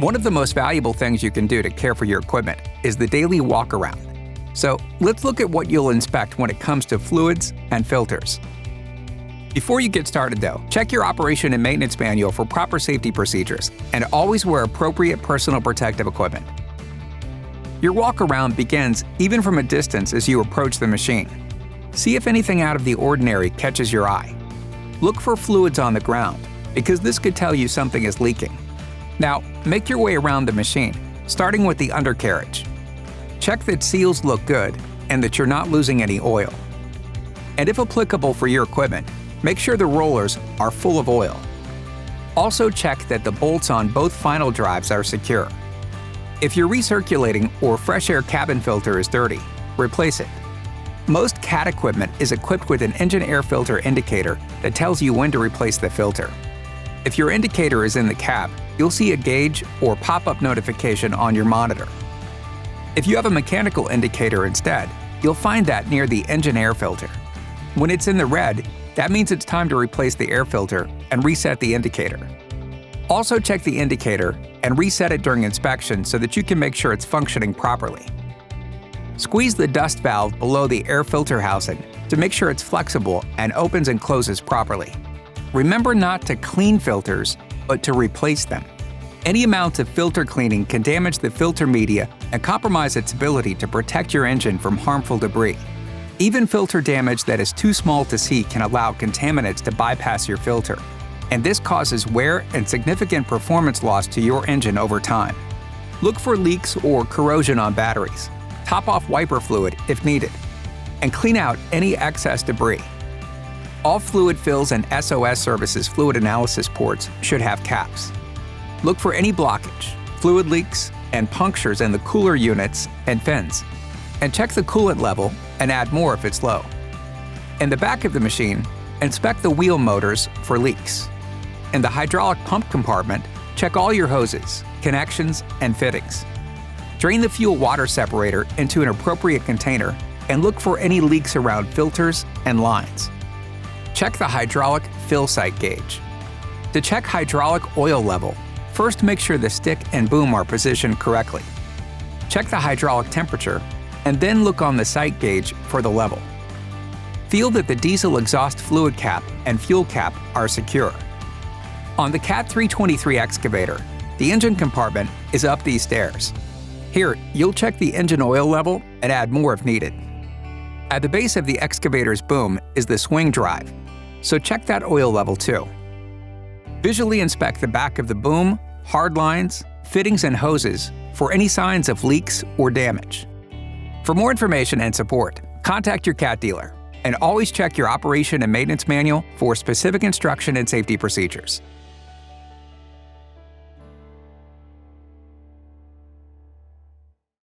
One of the most valuable things you can do to care for your equipment is the daily walk-around. So let's look at what you'll inspect when it comes to fluids and filters. Before you get started though, check your operation and maintenance manual for proper safety procedures, and always wear appropriate personal protective equipment. Your walk-around begins even from a distance as you approach the machine. See if anything out of the ordinary catches your eye. Look for fluids on the ground, because this could tell you something is leaking. Now, make your way around the machine, starting with the undercarriage. Check that seals look good and that you're not losing any oil. And if applicable for your equipment, make sure the rollers are full of oil. Also check that the bolts on both final drives are secure. If your recirculating or fresh air cabin filter is dirty, replace it. Most CAT equipment is equipped with an engine air filter indicator that tells you when to replace the filter. If your indicator is in the cab, you'll see a gauge or pop-up notification on your monitor. If you have a mechanical indicator instead, you'll find that near the engine air filter. When it's in the red, that means it's time to replace the air filter and reset the indicator. Also check the indicator and reset it during inspection so that you can make sure it's functioning properly. Squeeze the dust valve below the air filter housing to make sure it's flexible and opens and closes properly. Remember not to clean filters, but to replace them. Any amount of filter cleaning can damage the filter media and compromise its ability to protect your engine from harmful debris. Even filter damage that is too small to see can allow contaminants to bypass your filter, and this causes wear and significant performance loss to your engine over time. Look for leaks or corrosion on batteries. Top off wiper fluid if needed, and clean out any excess debris. All fluid fills and SOS services fluid analysis ports should have caps. Look for any blockage, fluid leaks, and punctures in the cooler units and fins, and check the coolant level and add more if it's low. In the back of the machine, inspect the wheel motors for leaks. In the hydraulic pump compartment, check all your hoses, connections, and fittings. Drain the fuel water separator into an appropriate container and look for any leaks around filters and lines. Check the hydraulic fill sight gauge. To check hydraulic oil level, first make sure the stick and boom are positioned correctly. Check the hydraulic temperature, and then look on the sight gauge for the level. Feel that the diesel exhaust fluid cap and fuel cap are secure. On the CAT 323 excavator, the engine compartment is up these stairs. Here, you'll check the engine oil level and add more if needed. At the base of the excavator's boom is the swing drive, so check that oil level too. Visually inspect the back of the boom, hard lines, fittings, and hoses for any signs of leaks or damage. For more information and support, contact your CAT dealer, and always check your operation and maintenance manual for specific instruction and safety procedures.